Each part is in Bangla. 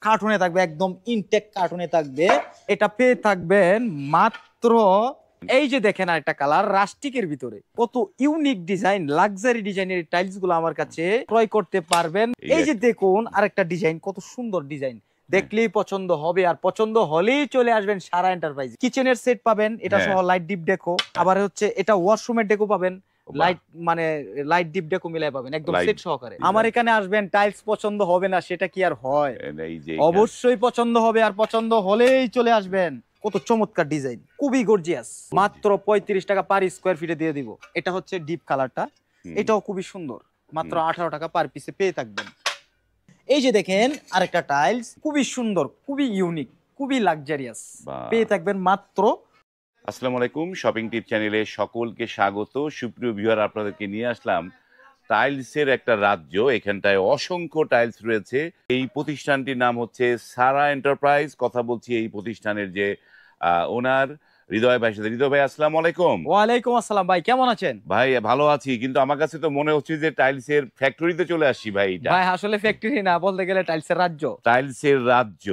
কার্টুনে থাকবে, একদম ইনটেক কার্টুনে থাকবে। এটা পেয়ে থাকবেন মাত্র, এই যে দেখেন আরেকটা কালার রাস্টিকের ভিতরে, কত ইউনিক ডিজাইন, লাক্সারি ডিজাইনের টাইলস গুলো আমার কাছে ক্রয় করতে পারবেন। এই যে দেখুন আরেকটা ডিজাইন, কত সুন্দর ডিজাইন, দেখলেই পছন্দ হবে, আর পছন্দ হলেই চলে আসবেন সারা এন্টারপ্রাইজ। কিচেনের সেট পাবেন এটা সহ, লাইট ডিপ ডেকো, আবার হচ্ছে এটা ওয়াশরুমের ডেকো পাবেন, লাইট মানে লাইট ডিপ ডেকো মিলাই পাবেন একদম সেট সহকারে। আমার এখানে আসবেন, টাইলস পছন্দ হবে না সেটা কি আর হয়? অবশ্যই পছন্দ হবে, আর পছন্দ হলেই চলে আসবেন। কত চমৎকার ডিজাইন, খুবই গর্জিয়াস। মাত্র 35 টাকা পার স্কয়ার ফিটে দিয়ে দিব। এটা হচ্ছে ডিপ কালারটা, এটাও খুবই সুন্দর, মাত্র 18 টাকা পার পিসে পেয়ে থাকবেন। এই যে দেখেন আরেকটা টাইলস, খুবই সুন্দর, খুবই ইউনিক, খুবই লাক্সারিয়াস, পেয়ে থাকবেন মাত্র। আসসালামু আলাইকুম, শপিং টিপ চ্যানেলে সকলকে স্বাগত। সুপ্রিয় ভিউয়ার, আপনাদেরকে নিয়ে আসলাম টাইলসের একটা রাজ্য। এখানটায় অসংখ্য টাইলস রয়েছে। এই প্রতিষ্ঠানটির নাম হচ্ছে সারা এন্টারপ্রাইজ। কথা বলছি এই প্রতিষ্ঠানের যে ওনার হৃদয় ভাই সাথে। হৃদয় ভাই, আসসালামু আলাইকুম। ওয়ালাইকুম আসসালাম ভাই, কেমন আছেন? ভাই ভালো আছি, কিন্তু আমার কাছে তো মনে হচ্ছে যে টাইলসের ফ্যাক্টরিতে চলে আসছি ভাই। ভাই আসলে ফ্যাক্টরি না, বলতে গেলে টাইলসের রাজ্য। টাইলসের রাজ্য।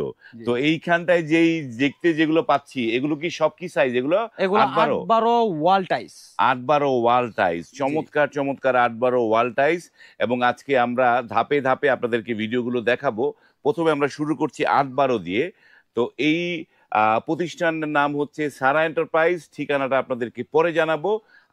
তো এইখানটায় যেই দেখতে যেগুলো পাচ্ছি, এগুলো কি সব কি সাইজ? এগুলো 8-12 ওয়াল টাইলস। 8-12 ওয়াল টাইলস, চমৎকার চমৎকার 8-12 ওয়াল টাইলস। এবং আজকে আমরা ধাপে ধাপে আপনাদেরকে ভিডিওগুলো দেখাবো। প্রথমে আমরা শুরু করছি 8-12 দিয়ে। তো এই প্রতিষ্ঠানের নাম হচ্ছে সারা এন্টারপ্রাইজ। ঠিকানাটা আপনাদেরকে পরে জানাবো,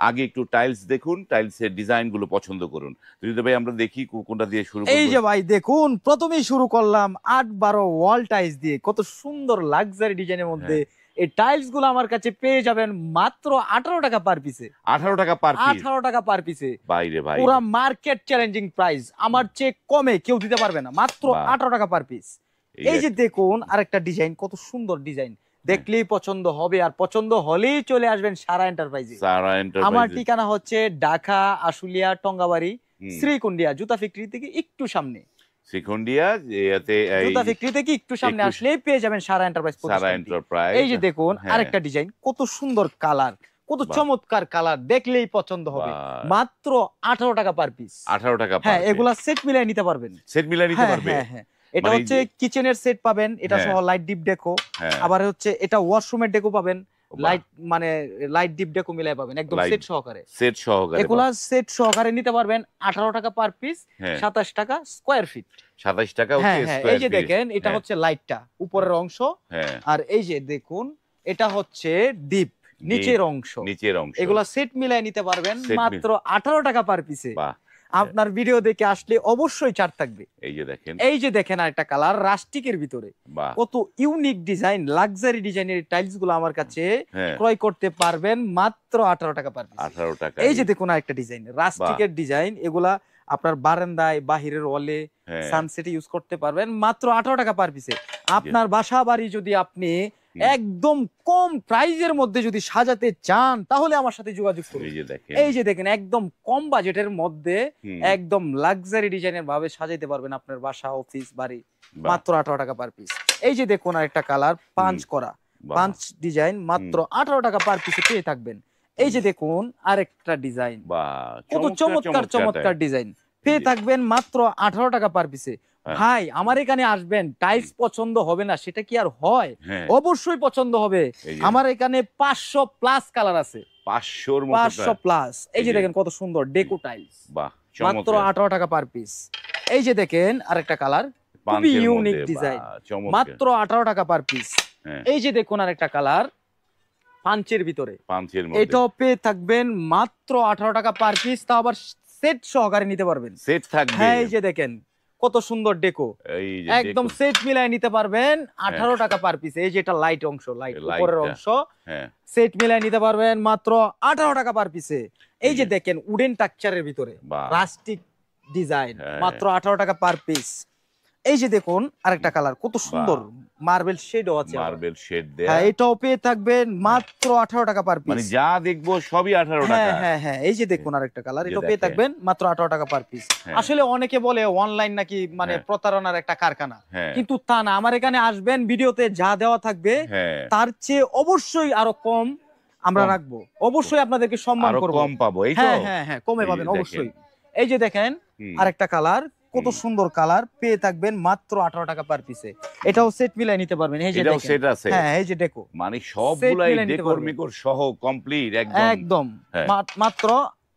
আগে একটু টাইলস দেখুন, টাইলসের ডিজাইন গুলো পছন্দ করুন। তো ভাই আমরা দেখি কোনটা দিয়ে শুরু করব। এই যে ভাই দেখুন, প্রথমেই শুরু করলাম 8-12 ওয়াল টাইলস দিয়ে। কত সুন্দর লাক্সারি ডিজাইনের মধ্যে এই টাইলস গুলো আমার কাছে পেয়ে যাবেন মাত্র 18 টাকা পার পিসে। 18 টাকা পার পিস? 18 টাকা পার পিসে। বাইরে ভাই, পুরো মার্কেট চ্যালেঞ্জিং প্রাইস, আমার চেয়ে কমে কেউ দিতে পারবে না, মাত্র 18 টাকা পার পিস। এই যে দেখুন আরেকটা ডিজাইন, কত সুন্দর ডিজাইন, দেখলেই পছন্দ হবে, আর পছন্দ হলেই চলে আসবেন সারা এন্টারপ্রাইজে। আমার ঠিকানা হচ্ছে ঢাকা আশুলিয়া টঙ্গাবাড়ি শ্রীকুন্ডিয়া জুতা ফ্যাক্টরি থেকে একটু সামনে। শ্রীকুন্ডিয়া জুতা ফ্যাক্টরি থেকে একটু সামনে আসলেই পেয়ে যাবেন সারা এন্টারপ্রাইজ। এই যে দেখুন আরেকটা ডিজাইন, কত সুন্দর কালার, কত চমৎকার কালার, দেখলেই পছন্দ হবে, মাত্র 18 টাকা পার পিস। 18 টাকা? হ্যাঁ, এগুলা সেট মিলাই নিতে পারবেন। সেট মিলাই নিতে পারবেন? হ্যাঁ হ্যাঁ, এটা হচ্ছে কিচেনের সেট পাবেন এটা সহ, লাইট ডিপ ডেকো, আবার হচ্ছে এটা ওয়াশরুমের ডেকো পাবেন, লাইট মানে লাইট ডিপ ডেকো মিলাই পাবেন একদম সেট সহকারে। সেট সহকারে এগুলা সেট সহকারে নিতে পারবেন 18 টাকা পার পিস, 27 টাকা স্কয়ার ফিট। 27 টাকা? হ্যাঁ হ্যাঁ, এই যে দেখেন এটা হচ্ছে লাইটটা উপরের অংশ, আর এই যে দেখুন এটা হচ্ছে ডিপ নিচের অংশ। এগুলা সেট মিলাই নিতে পারবেন মাত্র 18 টাকা পার পিসে। আপনার ভিডিও দেখে আসলে অবশ্যই ছাড় থাকবে। এই যে দেখেন আরেকটা কালার রাস্টিকের ভিতরে, কত ইউনিক ডিজাইন, লাক্সারি ডিজাইনের টাইলস গুলো আমার কাছে ক্রয় করতে পারবেন মাত্র 18 টাকা পার পিস। 18 টাকা। এই যে দেখুন আরেকটা ডিজাইন, রাস্টিকের ডিজাইন, এগুলা আপনার বারান্দায়, বাহিরের ওয়ালে, সানসেটে ইউজ করতে পারবেন মাত্র 18 টাকা পার পিসে। আপনার বাসা বাড়ি যদি আপনি একদম কম প্রাইজের মধ্যে যদি সাজাতে চান, তাহলে আমার সাথে যোগাযোগ করুন। এই যে দেখেন একদম কম বাজেটের মধ্যে একদম লাক্সারি ডিজাইনের ভাবে সাজাইতে পারবেন আপনার বাসা, অফিস, বাড়ি, মাত্র 18 টাকা পার পিস। এই যে দেখুন আরেকটা কালার, পাঁচ করা পাঁচ ডিজাইন, মাত্র 18 টাকা পার পিসে পেয়ে থাকবেন। এই যে দেখুন আরেকটা ডিজাইন, কত চমৎকার চমৎকার ডিজাইন, পেয়ে থাকবেন মাত্র 18 টাকা পার পিসে। ভাই আমার এখানে আসবেন, টাইলস পছন্দ হবে না সেটা কি আর হয়? অবশ্যই পছন্দ হবে। আমার এখানে 500 প্লাস কালার আছে, 500 প্লাস। এই যে দেখেন কত সুন্দর ডেকো টাইলস, মাত্র 18 টাকা পার পিস। এই যে দেখেন আরেকটা কালার, খুবই ইউনিক ডিজাইন, মাত্র 18 টাকা পার পিস। এই যে দেখুন আরেকটা কালার পাঞ্চের ভিতরে, এটাও পেয়ে থাকবেন মাত্র 18 টাকা পার পিস। তা আবার সেট সহকারে নিতে পারবেন, সেট থাকবে। হ্যাঁ, এই যে দেখেন কত সুন্দর ডেকো, একদম সেট মিলাই নিতে পারবেন 18 টাকা পার পিস। এই যে এটা লাইট অংশ, লাইট উপরের অংশ, সেট মিলাই নিতে পারবেন মাত্র 18 টাকা পার পিসে। এই যে দেখেন উডেন টেক্সচারের ভিতরে রাস্টিক ডিজাইন, মাত্র 18 টাকা পার পিস। এই যে দেখুন আরেকটা কালার, কত সুন্দর মার্বেল শেডও আছে, মার্বেল শেড দেয়া। হ্যাঁ, এটাও পেয়ে থাকবেন মাত্র 18 টাকা পার পিস। মানে যা দেখবো সবই 18 টাকা। হ্যাঁ হ্যাঁ হ্যাঁ, এই যে দেখুন আরেকটা কালার, এটাও পেয়ে থাকবেন মাত্র 18 টাকা পার পিস। আসলে অনেকে বলে অনলাইন নাকি মানে প্রতারণার একটা কারখানা, কিন্তু তা না। আমার এখানে আসবেন, ভিডিওতে যা দেওয়া থাকবে তার চেয়ে অবশ্যই আরো কম আমরা রাখবো, অবশ্যই আপনাদেরকে সম্মান করব, কম পাবো। হ্যাঁ হ্যাঁ হ্যাঁ, কমে পাবেন অবশ্যই। এই যে দেখেন আরেকটা কালার, কত সুন্দর কালার, পেয়ে থাকবেন মাত্র 18 টাকা পার পিসে। এটাও সেট মিলাই নিতে পারবেন। এই যে এটাও দেখেন, সেট আছে, হ্যাঁ এই যে ডেকো, মানে সবগুলাই মিলাই নিতে ডেকোর পারবেন। মেকর সহ কমপ্লিট একদম একদম হ্যাঁ। মাত্র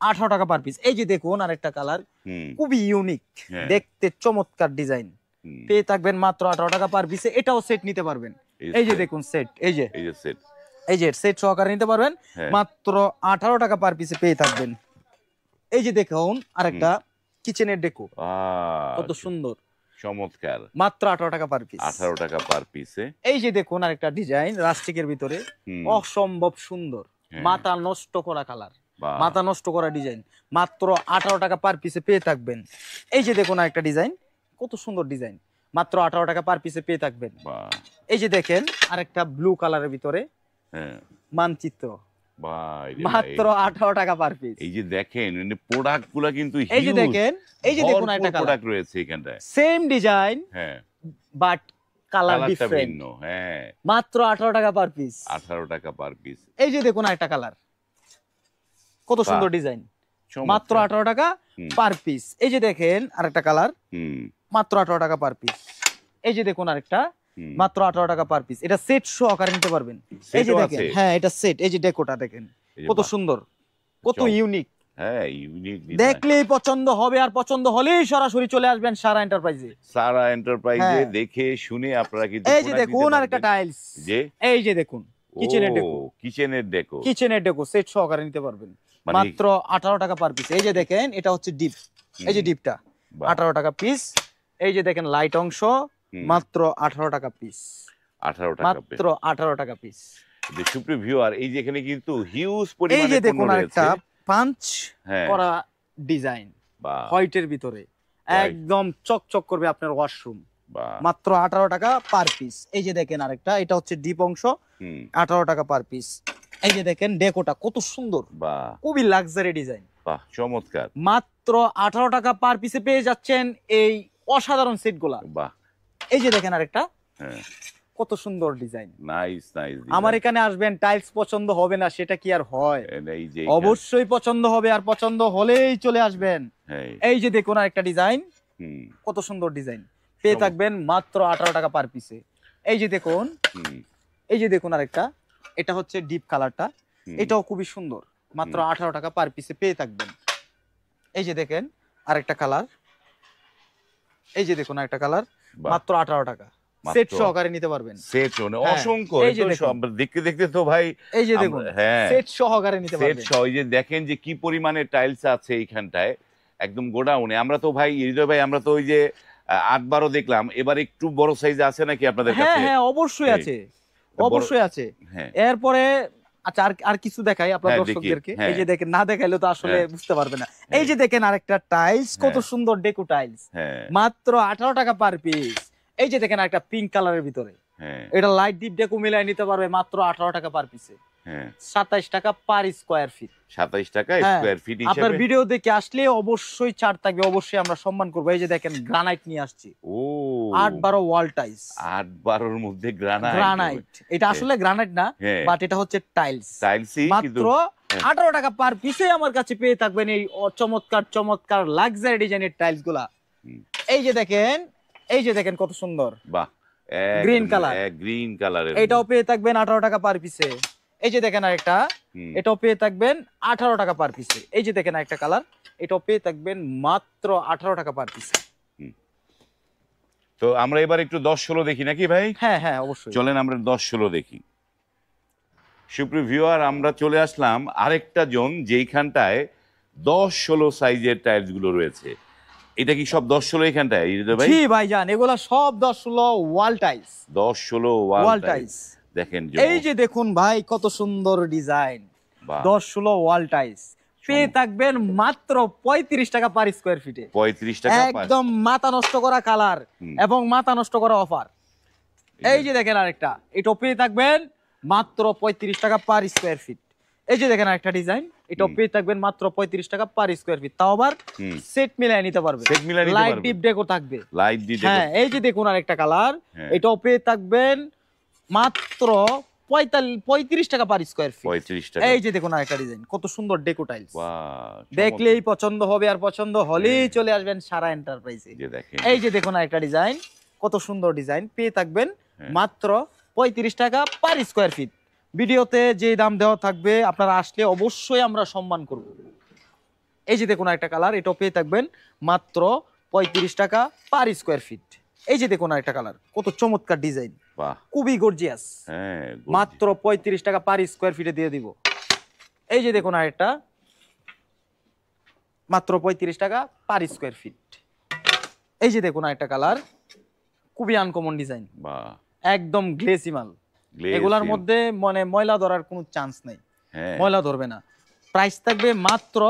18 টাকা পার পিস। এই যে দেখুন আরেকটা কালার, হুম, খুবই ইউনিক, হ্যাঁ। দেখতে চমৎকার ডিজাইন, হুম, পেয়ে থাকবেন মাত্র 18 টাকা পার পিসে। এটাও সেট নিতে পারবেন। এই যে দেখুন সেট, এই যে সেট, এই যে সেট সহকারে নিতে পারবেন হ্যাঁ। মাত্র 18 টাকা পার পিসে পেয়ে থাকবেন। এই যে দেখুন আরেকটা কিচেনের ডেকো, কত সুন্দর, চমৎকার, মাত্র 18 টাকা পার পিস। 18 টাকা পার পিসে। এই যে দেখুন আরেকটা ডিজাইন রাস্টিকের ভিতরে, অসম্ভব সুন্দর, মাথা নষ্ট করা কালার, মাথা নষ্ট করা ডিজাইন, মাত্র 18 টাকা পার পিসে পেয়ে থাকবেন। এই যে দেখুন আরেকটা ডিজাইন, কত সুন্দর ডিজাইন, মাত্র 18 টাকা পার পিসে পেয়ে থাকবেন। এই যে দেখেন আরেকটা ব্লু কালারের ভিতরে মানচিত্র, মাত্র 18 টাকা পার পিস। এই যে দেখেন প্রোডাক্ট গুলা কিন্তু এই যে দেখেন, এই যে দেখুন একটা কালার রয়েছে এখানটায়, সেম ডিজাইন হ্যাঁ বাট কালার ডিফারেন্ট, হ্যাঁ মাত্র 18 টাকা পার পিস। 18 টাকা পার পিস। এই যে দেখুন একটা কালার, কত সুন্দর ডিজাইন, মাত্র 18 টাকা পার পিস। এই যে দেখেন আরেকটা কালার, মাত্র 18 টাকা পার পিস। এই যে দেখুন আরেকটা, মাত্র 18 টাকা পার পিস। এটা সেট সহকারে নিতে পারবেন। এই যে দেখেন, হ্যাঁ এটা সেট, এই যে ডেকোটা দেখেন কত সুন্দর, কত ইউনিক, হ্যাঁ ইউনিক, দেখলেই পছন্দ হবে, আর পছন্দ হলেই সরাসরি চলে আসবেন সারা এন্টারপ্রাইজে। সারা এন্টারপ্রাইজে দেখে শুনে আপনারা কিন্তু এই যে দেখুন আরেকটা টাইলস, যে এই যে দেখুন কিচেনের ডেকো, কিচেনের ডেকো, কিচেনের ডেকো সেট সহকারে নিতে পারবেন মাত্র 18 টাকা পার পিস। এই যে দেখেন এটা হচ্ছে ডিপ, এই যে ডিপটা 18 টাকা পিস। এই যে দেখেন লাইট অংশ, মাত্র 18 টাকা পিস, 18 টাকা মাত্র 18 টাকা পিস। সুপ্রিয় ভিউয়ার, এই যে এখানে কিন্তু হিউজ পরিমাণে এই যে দেখুন পণ্য একটা রয়েছে, পাঞ্চ হ্যাঁ করা ডিজাইন হোয়াইটের ভিতরে, একদম চকচক করবে আপনার ওয়াশরুম, মাত্র 18 টাকা পার পিস। এই যে দেখেন আরেকটা, এটা হচ্ছে ডিপ অংশ, 18 টাকা পার পিস। এই যে দেখেন ডেকোটা কত সুন্দর, খুবই লাক্সারি ডিজাইন, বাহ চমৎকার, মাত্র 18 টাকা পার পিসে পেয়ে যাচ্ছেন এই অসাধারণ সেটগুলা। বাহ এই যে দেখেন আরেকটা, কত সুন্দর ডিজাইন, নাইস নাইস। আমার এখানে আসবেন, টাইলস পছন্দ হবে না সেটা কি আর হয়? অবশ্যই পছন্দ হবে, আর পছন্দ হলেই চলে আসবেন। এই যে দেখুন আরেকটা ডিজাইন, কত সুন্দর ডিজাইন, পেয়ে থাকবেন মাত্র 18 টাকা পার পিসে। এই যে দেখুন, এই যে দেখুন আরেকটা, এটা হচ্ছে ডিপ কালারটা, এটাও খুবই সুন্দর, মাত্র 18 টাকা পার পিসে পেয়ে থাকবেন। এই যে দেখেন আরেকটা কালার, এই যে দেখুন আরেকটা কালার, মাত্র 18 টাকা, সেট সহকারে নিতে পারবেন। সেট অসংখ্য, দেখতে দেখতে তো ভাই, এই যে দেখুন সেট সহকারে নিতে পারবেন। সেট সহ, এই যে দেখেন যে কি পরিমাণে টাইলস আছে এইখানটায়, একদম গোডাউনে। আমরা তো ভাই হৃদয় ভাই, আমরা তো ওই যে 8-12 দেখলাম, এবার একটু বড় সাইজ আছে নাকি আপনাদের কাছে? হ্যাঁ হ্যাঁ অবশ্যই আছে, অবশ্যই আছে। এরপরে আচ্ছা আর কিছু দেখাই আপনার দর্শকদেরকে। এই যে দেখেন, না দেখাইলে তো আসলে বুঝতে পারবে না। এই যে দেখেন আরেকটা টাইলস, কত সুন্দর ডেকো টাইলস, মাত্র 18 টাকা পার পিস। এই যে দেখেন একটা পিঙ্ক কালারের ভিতরে, এটা লাইট ডিপ ডেকো মিলাই নিতে পারবে মাত্র 18 টাকা পার পিসে, 27 টাকা পার স্কয়ার ফিট। 27 টাকা স্কয়ার ফিট হিসেবে আপনার ভিডিও দেখে আসলে অবশ্যই ছাড় থাকবে, অবশ্যই আমরা সম্মান করব। এই যে দেখেন গ্রানাইট নিয়ে আসছি, 8-12 ওয়াল টাইলস, 8-12 এর মধ্যে গ্রানাইট। এটা আসলে গ্রানাইট না, বাট এটা হচ্ছে টাইলস, মাত্র 18 টাকা পার পিসে আমার কাছে পেয়ে থাকবেন এই চমৎকার চমৎকার লাক্সারি ডিজাইনের টাইলস গুলা। এই যে দেখেন, এই যে দেখেন কত সুন্দর, বাহ গ্রিন কালার, গ্রিন কালারের, এটাও পেয়ে থাকবেন 18 টাকা পার পিসে। এই যে দেখেন আরেকটা, এটাও পেয়ে থাকবেন 18 টাকা পার পিসে। এই যে দেখেন একটা কালার, এটাও পেয়ে থাকবেন মাত্র 18 টাকা পার পিসে। তো আমরা এবার একটু 10-16 দেখি নাকি ভাই? হ্যাঁ হ্যাঁ অবশ্যই, চলেন আমরা 10-16 দেখি। সুপ্রিয় ভিউয়ার, আমরা চলে আসলাম আরেকটা জোন যেইখানটায় 10-16 সাইজের টাইলস গুলো রয়েছে। এটা কি সব 10-16 এখানটায় ভাই? জি ভাইজান, এগুলা সব 10-16 ওয়াল টাইলস, 10-16 ওয়াল টাইলস। দেখেন এই যে দেখুন ভাই কত সুন্দর ডিজাইন, 10-16 ওয়াল টাইলস পেয়ে থাকবেন মাত্র 35 টাকা পার স্কয়ার ফিটে। 35 টাকা, একদম মাথা নষ্ট করা কালার এবং মাথা নষ্ট করা অফার। এই যে দেখেন আরেকটা, এটাও পেয়ে থাকবেন মাত্র 35 টাকা পার স্কয়ার ফিট। এই যে দেখেন আরেকটা ডিজাইন, এটাও পেয়ে থাকবেন মাত্র 35 টাকা পার স্কয়ার ফিট, তাও আবার সেট মিলাই নিতে পারবে, লাইট ডিপ ডেকো থাকবে, লাইট ডিপ। হ্যাঁ এই যে দেখুন আরেকটা কালার, এটাও পেয়ে থাকবেন মাত্র 35 টাকা পার স্কয়ার ফিট। 35 টাকা। এই যে দেখুন আরেকটা ডিজাইন, কত সুন্দর ডেকো টাইলস। বাহ, দেখলেই পছন্দ হবে, আর পছন্দ হলেই চলে আসবেন সারা এন্টারপ্রাইজে। যে দেখেন, এই যে দেখুন আরেকটা ডিজাইন, কত সুন্দর ডিজাইন, পেয়ে থাকবেন মাত্র 35 টাকা পার স্কয়ার ফিট। ভিডিওতে যে দাম দেওয়া থাকবে আপনারা আসলে অবশ্যই আমরা সম্মান করব। এই যে দেখুন একটা কালার, এটাও পেয়ে থাকবেন মাত্র 35 টাকা পার স্কয়ার ফিট। এই যে দেখুন একটা কালার, কত চমৎকার ডিজাইন, বাহ, খুবই গর্জিয়াস। হ্যাঁ, মাত্র 35 টাকা পার স্কয়ার ফিটে দিয়ে দিব। এই যে দেখুন আরেকটা, মাত্র 35 টাকা পার স্কয়ার ফিট। এই যে দেখুন আরেকটা কালার, খুবই আনকমন ডিজাইন, বাহ, একদম গ্লেসি মাল। এগুলার মধ্যে মানে ময়লা ধরার কোনো চান্স নাই, ময়লা ধরবে না। প্রাইস থাকবে মাত্র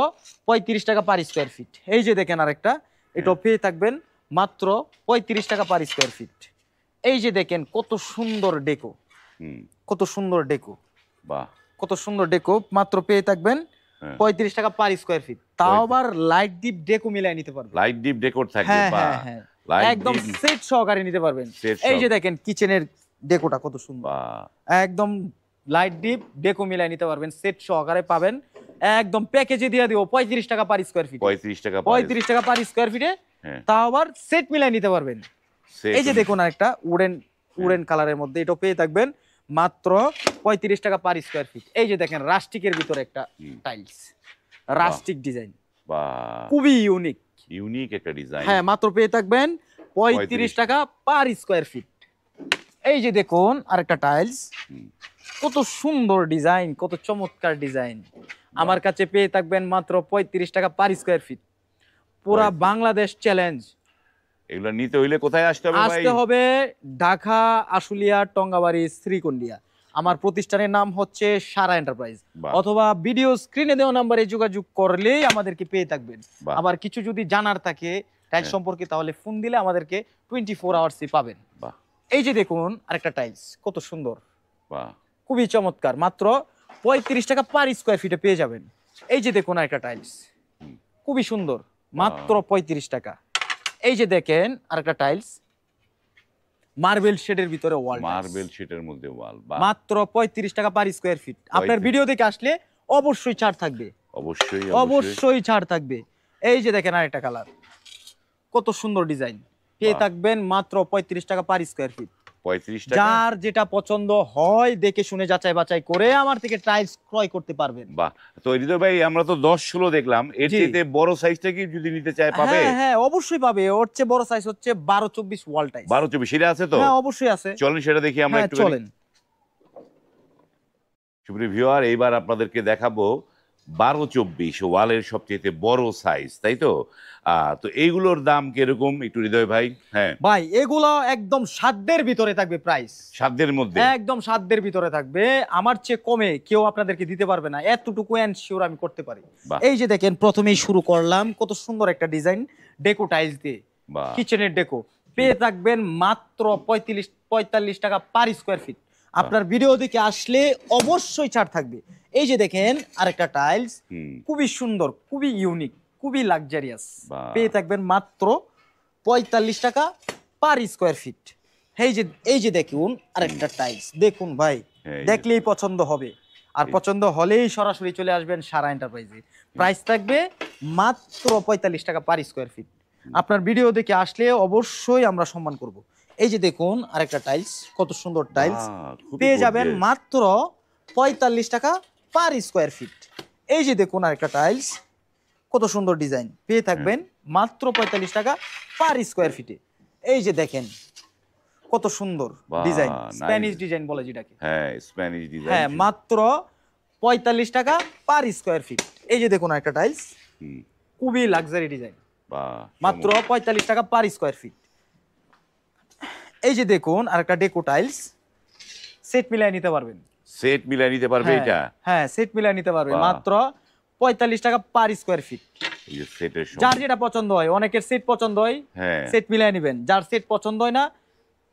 35 টাকা পার স্কয়ার ফিট। এই যে দেখেন আরেকটা, এটা পেয়ে থাকবেন মাত্র 35 টাকা পার স্কয়ার ফিট। এই যে দেখেন কত সুন্দর ডেকো, কত সুন্দর ডেকো, বাহ, কত সুন্দর ডেকো, মাত্র পেয়ে থাকবেন 35 টাকা পার স্কয়ার ফিট। তাও আবার লাইট ডিপ ডেকো মিলাই নিতে পারবেন, লাইট ডিপ ডেকোর থাকবে, হ্যাঁ হ্যাঁ, একদম সেট সহকারে নিতে পারবেন। এই যে দেখেন কিচেনের ডেকোটা কত সুন্দর, একদম লাইট ডিপ ডেকো মিলাই নিতে পারবেন, সেট সহকারে পাবেন। একদম প্যাকেজে দিয়ে দিব 35 টাকা পার স্কয়ার ফিট, 35 টাকা পার স্কয়ার ফিটে, তাও আবার সেট মিলাই নিতে পারবেন। এই যে দেখুন আরেকটা উডেন কালারের মধ্যে, এটা পেয়ে থাকবেন মাত্র 35 টাকা পার স্কয়ার ফিট। এই যে দেখেন রাস্টিকের ভিতরে একটা টাইলস, রাস্টিক ডিজাইন, খুবই ইউনিক একটা ডিজাইন। হ্যাঁ, মাত্র পেয়ে থাকবেন 35 টাকা পার স্কয়ার ফিট। এই যে দেখুন আরেকটা টাইলস, কত সুন্দর ডিজাইন, কত চমৎকার ডিজাইন। আমার কাছে পেয়ে থাকবেন মাত্র 35 টাকা পার স্কয়ার ফিট। পুরা বাংলাদেশ চ্যালেঞ্জ। এগুলো নিতে হইলে কোথায় আসতে হবে ভাই? আসতে হবে ঢাকা, আশুলিয়া, টঙ্গাবাড়ি, শ্রীকুন্ডিয়া। আমার প্রতিষ্ঠানের নাম হচ্ছে সারা এন্টারপ্রাইজ, অথবা ভিডিও স্ক্রিনে দেওয়া নাম্বারে যোগাযোগ করলেই আমাদেরকে পেয়ে থাকবেন। আবার কিছু যদি জানার থাকে টাইলস সম্পর্কে, তাহলে ফোন দিলে আমাদেরকে 24 আওয়ার্সই পাবেন। এই যে দেখুন আরেকটা টাইলস, কত সুন্দর, খুবই চমৎকার, মাত্র 35 টাকা পার স্কয়ার ফিটে পেয়ে যাবেন। এই যে দেখুন আরেকটা টাইলস, খুবই সুন্দর, মাত্র 35 টাকা। এই যে দেখেন আরেকটা টাইলস, মার্বেল শেডের ভিতরে ওয়াল, মার্বেল শেডের মধ্যে ওয়াল, মাত্র 35 টাকা পার স্কয়ার ফিট। আপনার ভিডিও দেখে আসলে অবশ্যই ছাড় থাকবে, অবশ্যই ছাড় থাকবে। এই যে দেখেন আরেকটা কালার, কত সুন্দর ডিজাইন, পেয়ে থাকবেন মাত্র 35 টাকা পার স্কয়ার ফিট। 35 টাকা, যার যেটা পছন্দ হয় দেখে শুনে যাচাই বাছাই করে আমার থেকে টাইলস ক্রয় করতে পারবেন। বাহ, তো হৃদয় ভাই আমরা তো 10-16 দেখলাম, এর চেয়ে বড় সাইজটা কি যদি নিতে চায় পাবে? হ্যাঁ হ্যাঁ, অবশ্যই পাবে। ওর চেয়ে বড় সাইজ হচ্ছে 12-24 ওয়াল টাইলস। 12-24 সেটা আছে তো? হ্যাঁ, অবশ্যই আছে। চলেন সেটা দেখি আমরা একটু। চলেন। সুপ্রিয় ভিউয়ার, এইবার আপনাদেরকে দেখাবো 12-24 ওয়ালের সবচেয়ে বড় সাইজ, তাই তো? তো এইগুলোর দাম কিরকম একটু হৃদয় ভাই? হ্যাঁ ভাই, এগুলো একদম সাধ্যের ভিতরে থাকবে, প্রাইস সাধ্যের মধ্যে, একদম সাধ্যের ভিতরে থাকবে। আমার চেয়ে কমে কেউ আপনাদেরকে দিতে পারবে না, এতটুকু এনশিওর আমি করতে পারি। এই যে দেখেন, প্রথমেই শুরু করলাম কত সুন্দর একটা ডিজাইন ডেকো টাইলস দিয়ে, কিচেনের ডেকো, পেয়ে থাকবেন মাত্র 45 টাকা পার স্কয়ার ফিট। আপনার ভিডিও দেখে আসলে অবশ্যই ছাড় থাকবে। এই যে দেখেন আরেকটা টাইলস, খুবই সুন্দর, খুবই ইউনিক, খুবই লাক্সারিয়াস, পেয়ে থাকবেন মাত্র 45 টাকা পার স্কয়ার ফিট। এই যে দেখুন আরেকটা টাইলস, দেখুন ভাই, দেখলেই পছন্দ হবে, আর পছন্দ হলেই সরাসরি চলে আসবেন সারা এন্টারপ্রাইজে। প্রাইস থাকবে মাত্র 45 টাকা পার স্কয়ার ফিট। আপনার ভিডিও দেখে আসলে অবশ্যই আমরা সম্মান করব। এই যে দেখুন আরেকটা টাইলস, কত সুন্দর টাইলস, পেয়ে যাবেন মাত্র 45 টাকা পার স্কয়ার ফিট। এই যে দেখুন আরেকটা টাইলস, কত সুন্দর ডিজাইন, পেয়ে থাকবেন মাত্র 45 টাকা পার স্কয়ার ফিটে। এই যে দেখেন কত সুন্দর ডিজাইন, স্প্যানিশ ডিজাইন বলে যেটাকে, হ্যাঁ স্প্যানিশ ডিজাইন, হ্যাঁ, মাত্র 45 টাকা পার স্কয়ার ফিট। এই যে দেখুন একটা টাইলস, খুবই লাক্সারি ডিজাইন, মাত্র 45 টাকা পার স্কয়ার ফিট। এই যে দেখুন আরেকটা ডেকো টাইলস, সেট মিলাই নিতে পারবেন, সেট মিলাই নিতে পারবে এটা, হ্যাঁ সেট মিলাই নিতে পারবে, মাত্র 45 টাকা পার স্কয়ার ফিট। যার যেটা পছন্দ হয়, অনেকের সেট পছন্দ হয়, সেট মিলাই নেবেন, যার সেট পছন্দ হয় না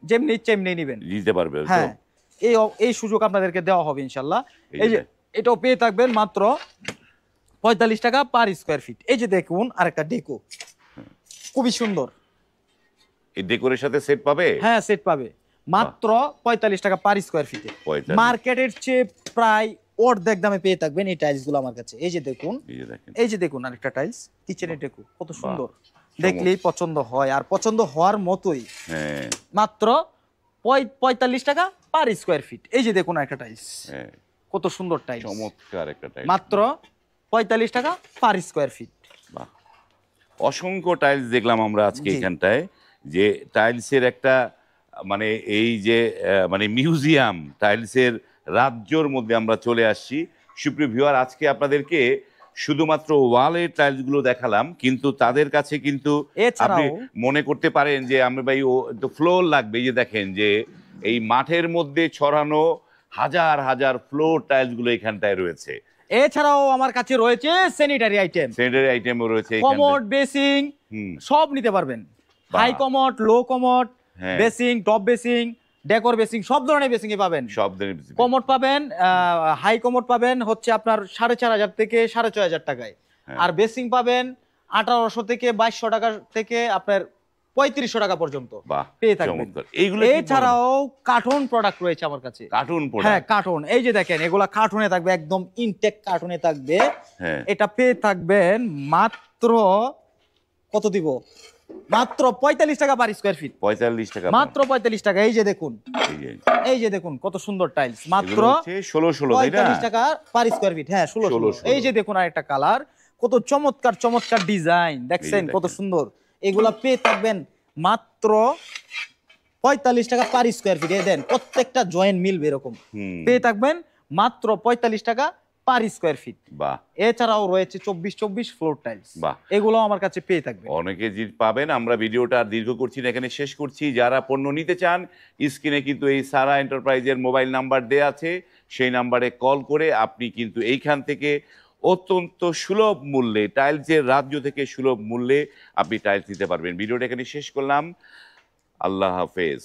যেমনি তেমনি নেবেন, নিতে পারবে। হ্যাঁ, এই সুযোগ আপনাদেরকে দেওয়া হবে ইনশাআল্লাহ। এই যে এটাও পেয়ে থাকবেন মাত্র 45 টাকা পার স্কয়ার ফিট। এই যে দেখুন আরেকটা ডেকো, খুবই সুন্দর, এই ডেকোরের সাথে সেট পাবে, হ্যাঁ সেট পাবে, মাত্র 45 টাকা পার স্কয়ার ফিটে। 45 মার্কেটের চেয়ে প্রায় অর্ধেক দামে পেয়ে থাকবেন এই টাইলস গুলো আমার কাছে। এই যে দেখুন, এই যে দেখুন আরেকটা টাইলস কিচেনের ডেকো, কত সুন্দর, দেখলেই পছন্দ হয় আর পছন্দ হওয়ার মতোই। হ্যাঁ, মাত্র 45 টাকা পার স্কয়ার ফিট। এই যে দেখুন একটা টাইলস, হ্যাঁ, কত সুন্দর টাইলস, চমৎকার একটা টাইলস, মাত্র 45 টাকা পার স্কয়ার ফিট। বাহ, অসংখ্য টাইলস দেখলাম আমরা আজকে জি। এখানটায়, যে টাইলসের একটা মানে এই যে মানে মিউজিয়াম, টাইলসের রাজ্যর মধ্যে আমরা চলে আসছি। সুপ্রিয় ভিউয়ার, আজকে আপনাদেরকে শুধুমাত্র ওয়ালের টাইলসগুলো দেখালাম, কিন্তু তাদের কাছে কিন্তু আপনি এছাড়াও মনে করতে পারেন যে আমরা ভাই ও তো ফ্লোর লাগবে। এই যে দেখেন যে এই মাঠের মধ্যে ছড়ানো হাজার হাজার ফ্লোর টাইলসগুলো এখানটায় রয়েছে। এছাড়াও আমার কাছে রয়েছে স্যানিটারি আইটেম, সেন্টারি আইটেমও রয়েছে কমোড, বেসিং, হুম, সব নিতে পারবেন। বাহ। হাই কমোড, লো কমোড, হ্যাঁ, basin, top basin, decor basin, সব ধরনের বেসিং এ পাবেন। সব ধরনের কমোড পাবেন, হাই কমোড পাবেন হচ্ছে আপনার 4,500 থেকে 6,500 টাকায়। হ্যাঁ। আর বেসিং পাবেন 1800 থেকে 2200 টাকা থেকে আপনার 3500 টাকা পর্যন্ত বাহ, পেয়ে থাকবেন। চমৎকার। এইগুলো এছাড়াও কার্টুন প্রোডাক্ট রয়েছে আমার কাছে। কার্টুন হ্যাঁ, প্রোডাক্ট, কার্টুন, এই যে দেখেন এগুলা কার্টুনে থাকবে, একদম ইনটেক কার্টুনে থাকবে। হ্যাঁ, এটা পেয়ে থাকবেন মাত্র কত দিব, মাত্র 45 টাকা পার স্কয়ার ফিট। 45 টাকা, মাত্র 45 টাকা। এই যে দেখুন, এই যে এই যে দেখুন কত সুন্দর টাইলস, মাত্র এগুলো হচ্ছে 16 তাই না? 45 টাকা পার স্কয়ার ফিট। হ্যাঁ, 16। এই যে দেখুন আরেকটা কালার, কত চমৎকার চমৎকার ডিজাইন, দেখছেন কত সুন্দর। এগুলা পেয়ে থাকবেন মাত্র 45 টাকা পার স্কয়ার ফিট। এই দেন প্রত্যেকটা জয়েন্ট মিলবে এরকম, হুম, পেয়ে থাকবেন মাত্র 45 টাকা পার স্কয়ার ফিট। বাহ, এছাড়াও রয়েছে 24 ফ্লোর টাইলস, বাহ, এগুলো আমার কাছে পেয়ে থাকবে। অনেকে যে পাবেন। আমরা ভিডিওটা আর দীর্ঘ করছি না, এখানে শেষ করছি। যারা পণ্য নিতে চান, স্ক্রিনে কিন্তু এই সারা এন্টারপ্রাইজের মোবাইল নাম্বার দেয়া আছে, সেই নাম্বারে কল করে আপনি কিন্তু এইখান থেকে অত্যন্ত সুলভ মূল্যে, টাইলসের রাজ্য থেকে সুলভ মূল্যে আপনি টাইলস নিতে পারবেন। ভিডিওটা এখানে শেষ করলাম। আল্লাহ হাফেজ।